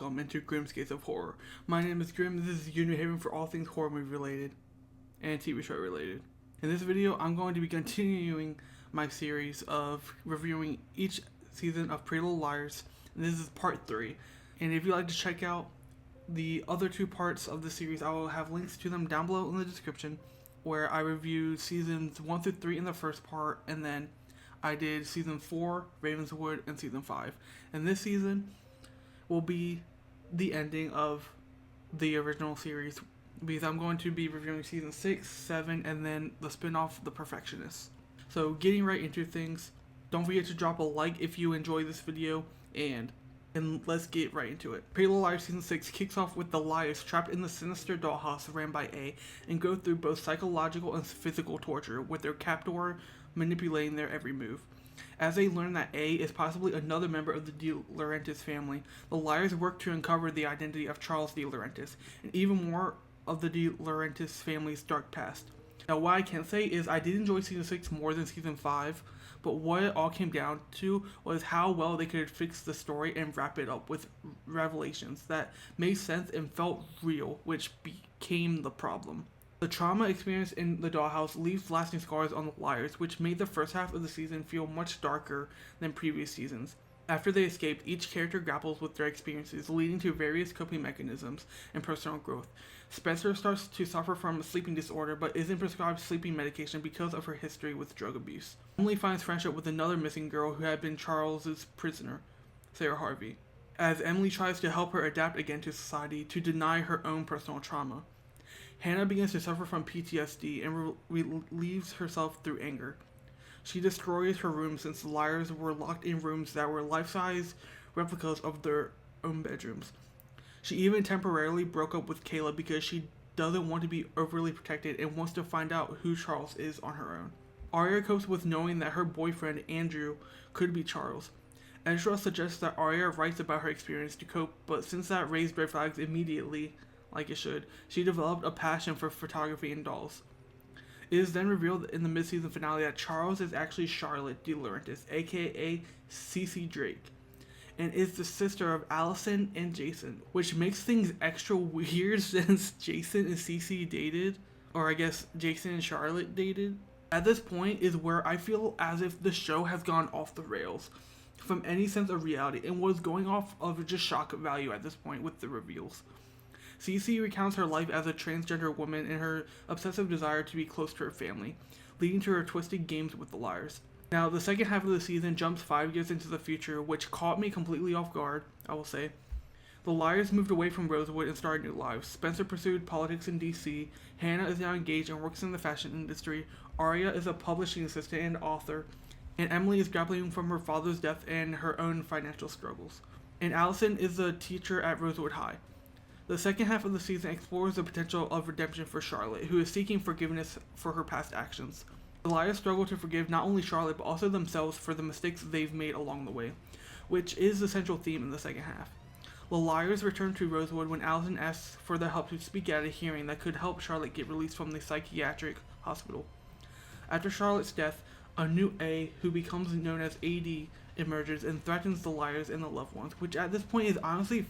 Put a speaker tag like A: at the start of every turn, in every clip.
A: welcome into Grimm's Gates of Horror. My name is Grimm. This is your new haven for all things horror movie related and TV show related. In this video, I'm going to be continuing my series of reviewing each season of Pretty Little Liars. And this is part 3. And if you'd like to check out the other 2 parts of the series, I will have links to them down below in the description, where I reviewed seasons 1 through 3 in the first part, and then I did season 4, Ravenswood, and season 5. And this season will be the ending of the original series, because I'm going to be reviewing season 6, 7, and then the spin-off, The Perfectionists. So getting right into things, don't forget to drop a like if you enjoy this video, and let's get right into it. Pretty Little Liars season 6 kicks off with the liars trapped in the sinister dollhouse ran by A and go through both psychological and physical torture, with their captor manipulating their every move. As they learn that A is possibly another member of the De Laurentiis family, the liars work to uncover the identity of Charles De Laurentiis, and even more of the De Laurentiis family's dark past. Now, what I can say is I did enjoy season 6 more than season 5, but what it all came down to was how well they could fix the story and wrap it up with revelations that made sense and felt real, which became the problem. The trauma experienced in the dollhouse leaves lasting scars on the liars, which made the first half of the season feel much darker than previous seasons. After they escaped, each character grapples with their experiences, leading to various coping mechanisms and personal growth. Spencer starts to suffer from a sleeping disorder, but isn't prescribed sleeping medication because of her history with drug abuse. Emily finds friendship with another missing girl who had been Charles's prisoner, Sarah Harvey, as Emily tries to help her adapt again to society to deny her own personal trauma. Hanna begins to suffer from PTSD and relieves herself through anger. She destroys her room since the liars were locked in rooms that were life-size replicas of their own bedrooms. She even temporarily broke up with Kayla because she doesn't want to be overly protected and wants to find out who Charles is on her own. Aria copes with knowing that her boyfriend, Andrew, could be Charles. Ezra suggests that Aria writes about her experience to cope, but since that raised red flags immediately, like it should, she developed a passion for photography and dolls. It is then revealed in the mid-season finale that Charles is actually Charlotte De Laurentiis, aka Cece Drake, and is the sister of Alison and Jason, which makes things extra weird since Jason and Cece dated, or I guess Jason and Charlotte dated. At this point is where I feel as if the show has gone off the rails from any sense of reality and was going off of just shock value at this point with the reveals. Cece recounts her life as a transgender woman and her obsessive desire to be close to her family, leading to her twisted games with the liars. Now, the second half of the season jumps 5 years into the future, which caught me completely off guard, I will say. The liars moved away from Rosewood and started new lives. Spencer pursued politics in DC, Hanna is now engaged and works in the fashion industry, Aria is a publishing assistant and author, and Emily is grappling from her father's death and her own financial struggles. And Alison is a teacher at Rosewood High. The second half of the season explores the potential of redemption for Charlotte, who is seeking forgiveness for her past actions. The liars struggle to forgive not only Charlotte, but also themselves for the mistakes they've made along the way, which is the central theme in the second half. The liars return to Rosewood when Alison asks for their help to speak at a hearing that could help Charlotte get released from the psychiatric hospital. After Charlotte's death, a new A, who becomes known as AD, emerges and threatens the liars and the loved ones, which at this point is honestly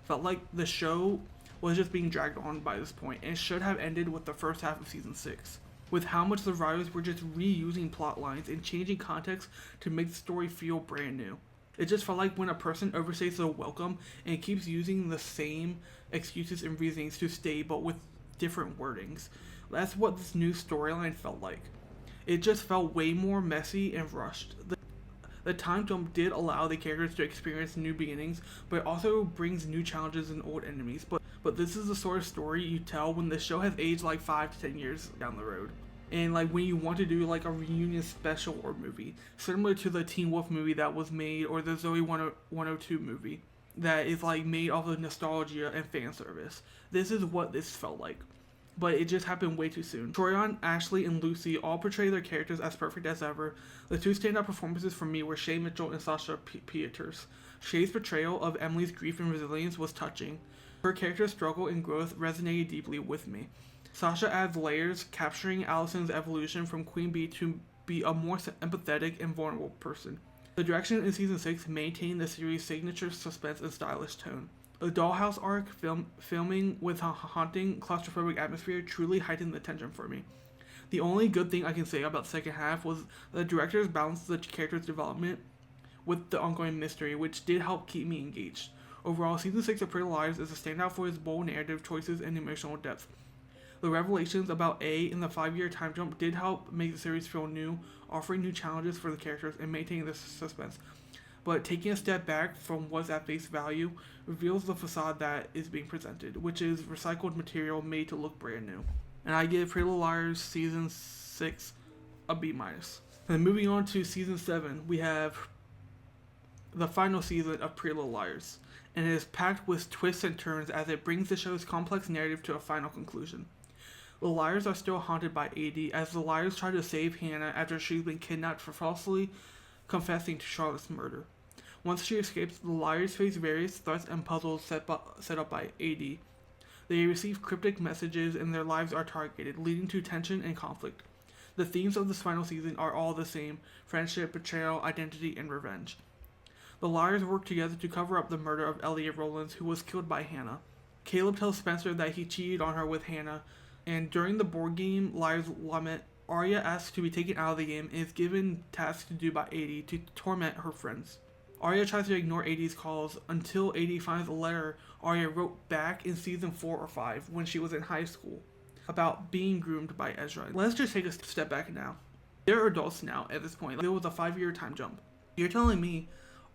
A: felt like the show was just being dragged on by this point and should have ended with the first half of season 6, with how much the writers were just reusing plot lines and changing context to make the story feel brand new. It just felt like when a person overstays their welcome and keeps using the same excuses and reasonings to stay but with different wordings. That's what this new storyline felt like. It just felt way more messy and rushed. The time jump did allow the characters to experience new beginnings, but it also brings new challenges and old enemies. But this is the sort of story you tell when the show has aged like 5 to 10 years down the road. And like when you want to do like a reunion special or movie, similar to the Teen Wolf movie that was made, or the Zoe 102 movie that is like made off of nostalgia and fan service. This is what this felt like. But it just happened way too soon. Troyan, Ashley, and Lucy all portray their characters as perfect as ever. The 2 standout performances for me were Shay Mitchell and Sasha Pieters. Shay's portrayal of Emily's grief and resilience was touching. Her character's struggle and growth resonated deeply with me. Sasha adds layers, capturing Alison's evolution from Queen Bee to be a more empathetic and vulnerable person. The direction in season 6 maintained the series' signature suspense and stylish tone. The Dollhouse arc, filming with a haunting, claustrophobic atmosphere, truly heightened the tension for me. The only good thing I can say about the second half was the directors balanced the characters' development with the ongoing mystery, which did help keep me engaged. Overall, Season 6 of Pretty Little Liars is a standout for its bold narrative choices and emotional depth. The revelations about A in the 5-year time jump did help make the series feel new, offering new challenges for the characters and maintaining the suspense. But taking a step back from what's at face value reveals the facade that is being presented, which is recycled material made to look brand new. And I give Pretty Little Liars Season 6 a B-. And moving on to Season 7, we have the final season of Pretty Little Liars, and it is packed with twists and turns as it brings the show's complex narrative to a final conclusion. The Liars are still haunted by AD as the Liars try to save Hanna after she's been kidnapped for falsely confessing to Charlotte's murder. Once she escapes, the Liars face various threats and puzzles set up by AD. They receive cryptic messages and their lives are targeted, leading to tension and conflict. The themes of this final season are all the same: friendship, betrayal, identity, and revenge. The Liars work together to cover up the murder of Elliot Rollins, who was killed by Hanna. Caleb tells Spencer that he cheated on her with Hanna, and during the board game Liars Lament, Aria asks to be taken out of the game and is given tasks to do by AD to torment her friends. Aria tries to ignore AD's calls until AD finds a letter Aria wrote back in Season 4 or 5 when she was in high school about being groomed by Ezra. Let's just take a step back now. They're adults now at this point. There was a 5-year time jump. You're telling me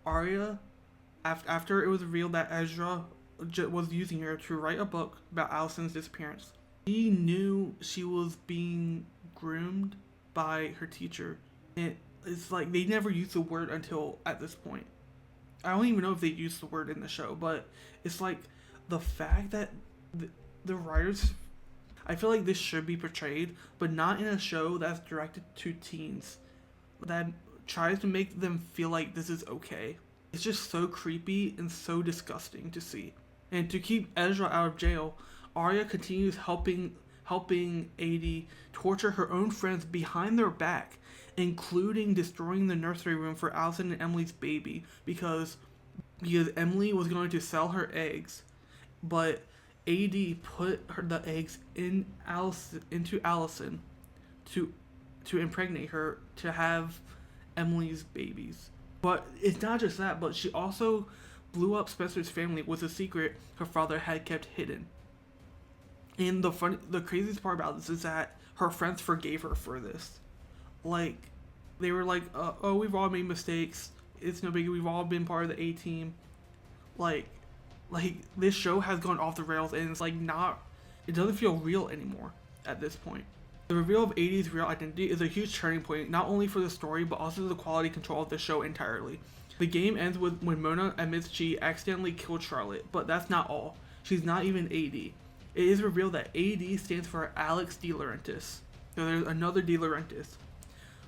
A: Aria, after it was revealed that Ezra was using her to write a book about Alison's disappearance, she knew she was being groomed by her teacher. And it's like they never used the word until at this point. I don't even know if they used the word in the show, but it's like the fact that the writers, I feel like this should be portrayed, but not in a show that's directed to teens that tries to make them feel like this is okay. It's just so creepy and so disgusting to see. And to keep Ezra out of jail, Aria continues helping AD torture her own friends behind their back, including destroying the nursery room for Alison and Emily's baby because Emily was going to sell her eggs, but AD put the eggs into Alison to impregnate her to have Emily's babies. But it's not just that, but she also blew up Spencer's family with a secret her father had kept hidden. And the craziest part about this is that her friends forgave her for this. Like, they were like, oh, we've all made mistakes. It's no biggie. We've all been part of the A-team. Like this show has gone off the rails, and it's like it doesn't feel real anymore at this point. The reveal of AD's real identity is a huge turning point, not only for the story, but also the quality control of the show entirely. The game ends when Mona admits she accidentally killed Charlotte, but that's not all. She's not even AD. It is revealed that AD stands for Alex De Laurentiis. So there's another De Laurentiis.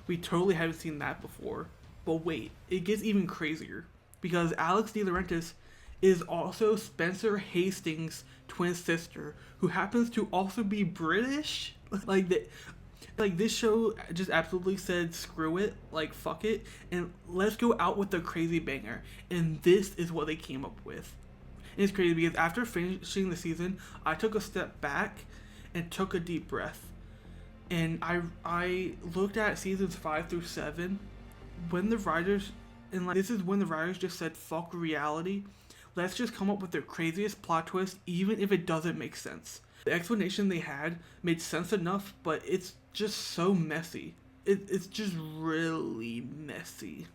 A: We totally haven't seen that before. But wait, it gets even crazier. Because Alex De Laurentiis is also Spencer Hastings' twin sister, who happens to also be British. This show just absolutely said screw it, like fuck it, and let's go out with the crazy banger. And this is what they came up with. And it's crazy because after finishing the season, I took a step back and took a deep breath. And I looked at seasons 5 through 7 when the writers, and this is when the writers just said fuck reality. Let's just come up with the craziest plot twist, even if it doesn't make sense. The explanation they had made sense enough, but it's just so messy. It's just really messy.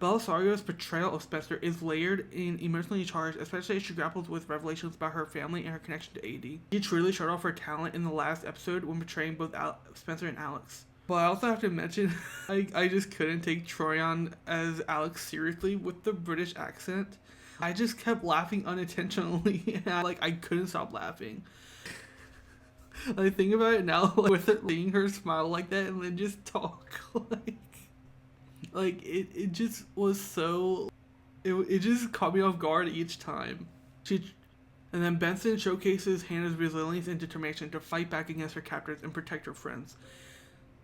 A: Belisario's portrayal of Spencer is layered and emotionally charged, especially as she grapples with revelations about her family and her connection to AD. She truly showed off her talent in the last episode when portraying both Spencer and Alex. But I also have to mention, I just couldn't take Troyan as Alex seriously with the British accent. I just kept laughing unintentionally. I couldn't stop laughing. I think about it now, with her seeing her smile like that and then just talk it just was so, it just caught me off guard each time. And then Benson showcases Hannah's resilience and determination to fight back against her captors and protect her friends.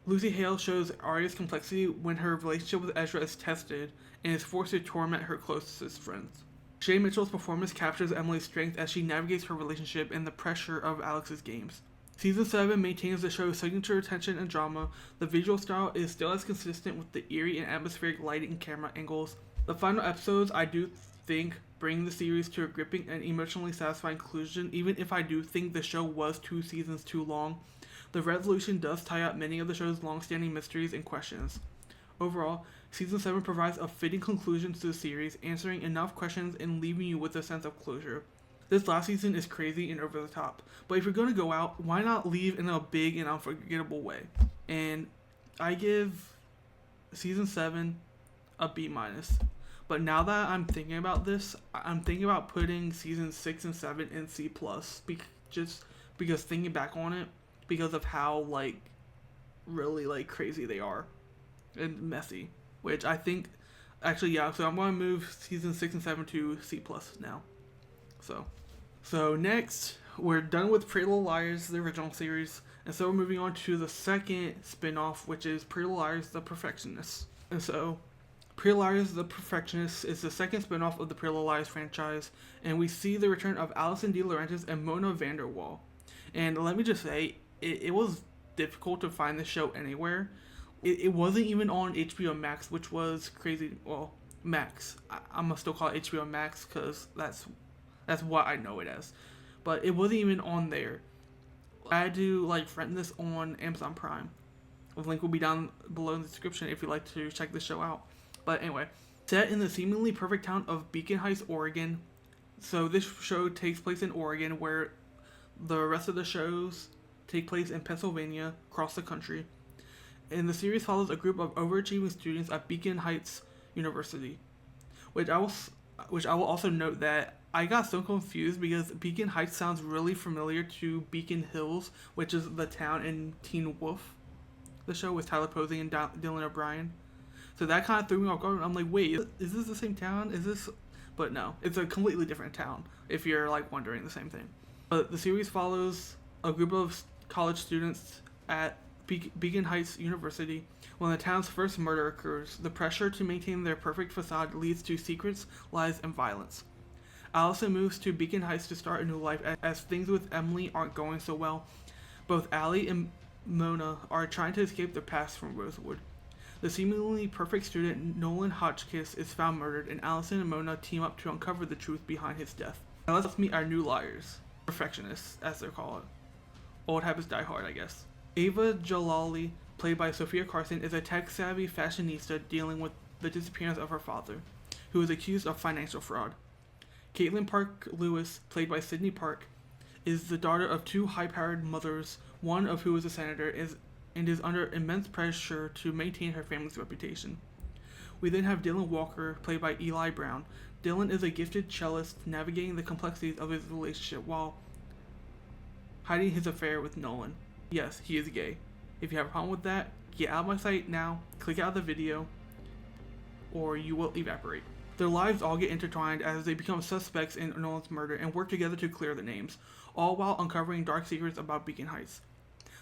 A: Lucy Hale shows Aria's complexity when her relationship with Ezra is tested and is forced to torment her closest friends. Shay Mitchell's performance captures Emily's strength as she navigates her relationship and the pressure of Alex's games. Season 7 maintains the show's signature tension and drama. The visual style is still as consistent with the eerie and atmospheric lighting and camera angles. The final episodes, I do think, bring the series to a gripping and emotionally satisfying conclusion, even if I do think the show was 2 seasons too long. The resolution does tie up many of the show's long-standing mysteries and questions. Overall, Season 7 provides a fitting conclusion to the series, answering enough questions and leaving you with a sense of closure. This last season is crazy and over the top, but if you're going to go out, why not leave in a big and unforgettable way? And I give Season 7 a B-. But now that I'm thinking about this, I'm thinking about putting Season 6 and 7 in C+, just because thinking back on it, because of how, like, really, like, crazy they are. And messy. Which I think, actually, yeah, so I'm going to move Season 6 and 7 to C+ now. So next, we're done with Pretty Little Liars, the original series, and so we're moving on to the second spin-off, which is Pretty Little Liars, the Perfectionists. And so, Pretty Little Liars, the Perfectionists is the second spin-off of the Pretty Little Liars franchise, and we see the return of Alison DeLaurentis and Mona Vanderwall. And let me just say, it was difficult to find this show anywhere. It wasn't even on HBO Max, which was crazy. Well, Max. I'm gonna still call it HBO Max because that's what I know it as. But it wasn't even on there. I had to rent this on Amazon Prime. The link will be down below in the description if you'd like to check this show out. But anyway, set in the seemingly perfect town of Beacon Heights, Oregon. So this show takes place in Oregon, where the rest of the shows take place in Pennsylvania, across the country. And the series follows a group of overachieving students at Beacon Heights University. Which I will also note that I got so confused because Beacon Heights sounds really familiar to Beacon Hills, which is the town in Teen Wolf, the show with Tyler Posey and Dylan O'Brien. So that kind of threw me off guard. I'm like, wait, is this the same town? Is this? But no, it's a completely different town, if you're wondering the same thing. But the series follows a group of college students at Beacon Heights University. When the town's first murder occurs, the pressure to maintain their perfect facade leads to secrets, lies, and violence. Alison moves to Beacon Heights to start a new life as things with Emily aren't going so well. Both Allie and Mona are trying to escape their past from Rosewood. The seemingly perfect student Nolan Hotchkiss is found murdered, and Alison and Mona team up to uncover the truth behind his death. Now let's meet our new liars. Perfectionists, as they're called. Old habits die hard, I guess. Ava Jalali, played by Sophia Carson, is a tech-savvy fashionista dealing with the disappearance of her father, who is accused of financial fraud. Caitlin Park Lewis, played by Sydney Park, is the daughter of 2 high-powered mothers, one of who is a senator, and is under immense pressure to maintain her family's reputation. We then have Dylan Walker, played by Eli Brown. Dylan is a gifted cellist navigating the complexities of his relationship while hiding his affair with Nolan. Yes, he is gay. If you have a problem with that, get out of my sight now, click out of the video, or you will evaporate. Their lives all get intertwined as they become suspects in Nolan's murder and work together to clear the names, all while uncovering dark secrets about Beacon Heights.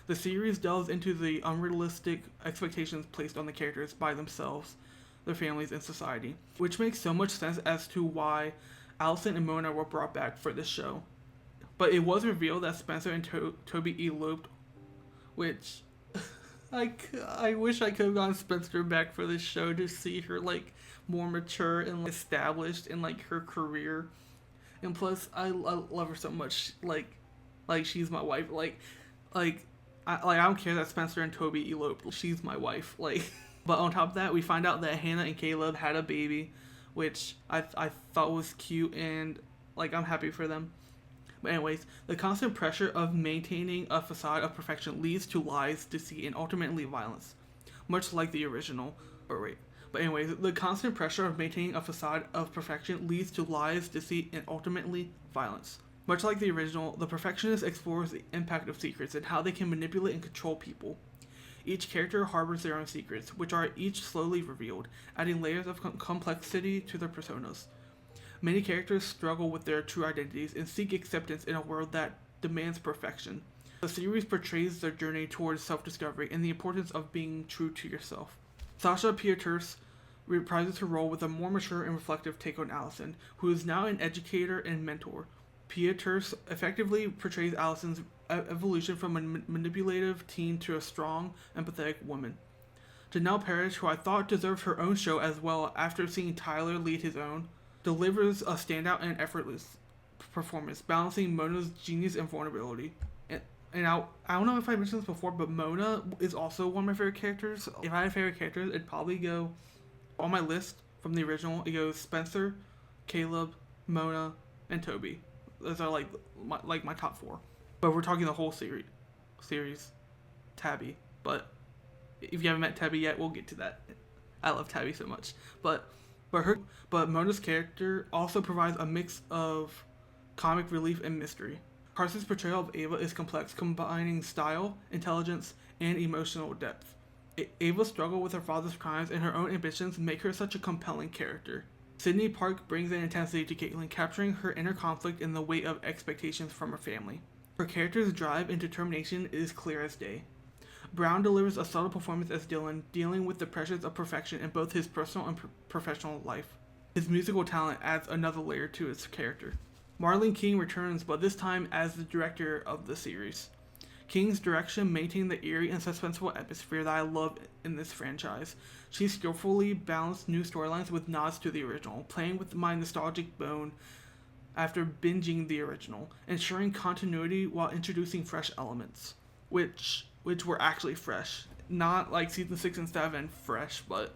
A: The series delves into the unrealistic expectations placed on the characters by themselves, their families, and society, which makes so much sense as to why Alison and Mona were brought back for this show. But it was revealed that Spencer and Toby eloped, which I wish I could have gotten Spencer back for this show to see her more mature and established in her career. And plus, I love her so much. She's my wife. I don't care that Spencer and Toby eloped. She's my wife. But on top of that, we find out that Hannah and Caleb had a baby, which I thought was cute, and I'm happy for them. But anyways, the constant pressure of maintaining a facade of perfection leads to lies, deceit, and ultimately violence, much like the original. But anyways, the constant pressure of maintaining a facade of perfection leads to lies, deceit, and ultimately violence. Much like the original, The Perfectionist explores the impact of secrets and how they can manipulate and control people. Each character harbors their own secrets, which are each slowly revealed, adding layers of complexity to their personas. Many characters struggle with their true identities and seek acceptance in a world that demands perfection. The series portrays their journey towards self-discovery and the importance of being true to yourself. Sasha Pieters, reprises her role with a more mature and reflective take on Alison, who is now an educator and mentor. Pia Terse effectively portrays Alison's evolution from a manipulative teen to a strong, empathetic woman. Janelle Parrish, who I thought deserved her own show as well after seeing Tyler lead his own, delivers a standout and effortless performance, balancing Mona's genius and vulnerability. And I don't know if I mentioned this before, but Mona is also one of my favorite characters. If I had favorite characters, it'd probably go on my list from the original. It goes Spencer, Caleb, Mona, and Toby. Those are like my top 4. But we're talking the whole series, Tabby. But if you haven't met Tabby yet, we'll get to that. I love Tabby so much. But Mona's character also provides a mix of comic relief and mystery. Carson's portrayal of Ava is complex, combining style, intelligence, and emotional depth. Ava's struggle with her father's crimes and her own ambitions make her such a compelling character. Sydney Park brings an intensity to Caitlin, capturing her inner conflict and the weight of expectations from her family. Her character's drive and determination is clear as day. Brown delivers a subtle performance as Dylan, dealing with the pressures of perfection in both his personal and professional life. His musical talent adds another layer to his character. Marlene King returns, but this time as the director of the series. King's direction maintained the eerie and suspenseful atmosphere that I love in this franchise. She skillfully balanced new storylines with nods to the original, playing with my nostalgic bone after binging the original, ensuring continuity while introducing fresh elements, which were actually fresh. Not like season 6 and 7 fresh, but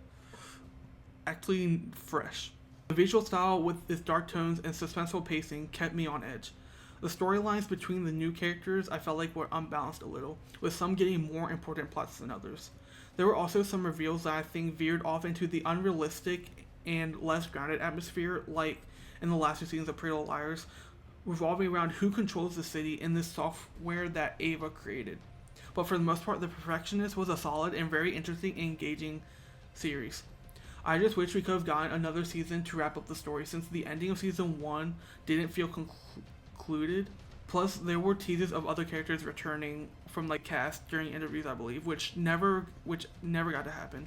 A: actually fresh. The visual style with its dark tones and suspenseful pacing kept me on edge. The storylines between the new characters I felt like were unbalanced a little, with some getting more important plots than others. There were also some reveals that I think veered off into the unrealistic and less grounded atmosphere, like in the last 2 seasons of Pretty Little Liars, revolving around who controls the city in this software that Ava created. But for the most part, The Perfectionists was a solid and very interesting and engaging series. I just wish we could have gotten another season to wrap up the story, since the ending of season 1 didn't feel concluded. Plus, there were teases of other characters returning from like cast during interviews, I believe, which never got to happen.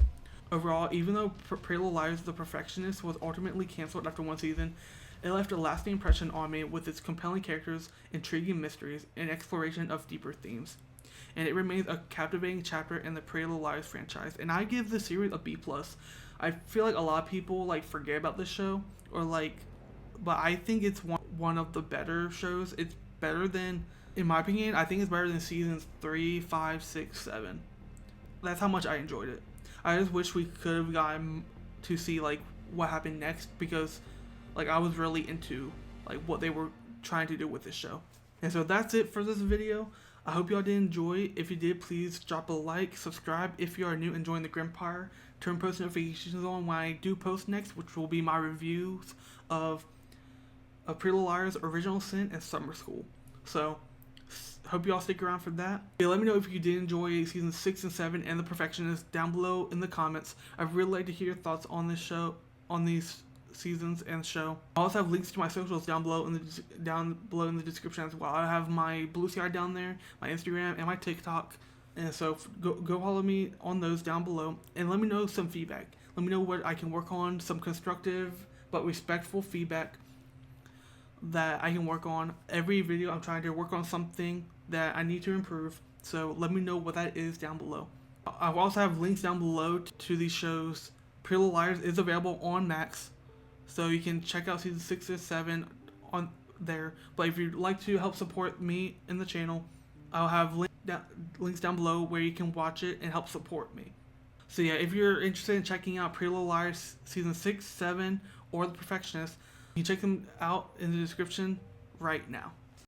A: Overall, even though Pretty Little Liars: The Perfectionists was ultimately canceled after 1 season, it left a lasting impression on me with its compelling characters, intriguing mysteries, and exploration of deeper themes. And it remains a captivating chapter in the Pretty Little Liars franchise. And I give the series a B+. I feel like a lot of people like forget about this show, but I think it's one of the better shows. It's better than, in my opinion, I think it's better than seasons 3, 5, 6, 7. That's how much I enjoyed it. I just wish we could have gotten to see like what happened next, because like I was really into like what they were trying to do with this show. And so that's it for this video. I hope y'all did enjoy. If you did, please drop a like, subscribe if you are new and join the Grimpire. Turn post notifications on when I do post next, which will be my reviews of Pretty Little Liars, Original Sin, and Summer School. So, hope y'all stick around for that. Yeah, let me know if you did enjoy season 6 and 7 and The Perfectionists down below in the comments. I'd really like to hear your thoughts on this show, on these seasons and show. I also have links to my socials down below in the description as well. I have my Blue Sky down there, my Instagram, and my TikTok. And so go follow me on those down below, and let me know some feedback. Let me know what I can work on, some constructive but respectful feedback that I can work on. Every video I'm trying to work on something that I need to improve, so let me know what that is down below. I also have links down below to these shows. Pretty Little Liars is available on Max, so you can check out season 6 and 7 on there. But if you'd like to help support me in the channel, I'll have links down below where you can watch it and help support me. So yeah, if you're interested in checking out Pretty Little Liars season 6, 7, or The Perfectionists, you can check them out in the description right now.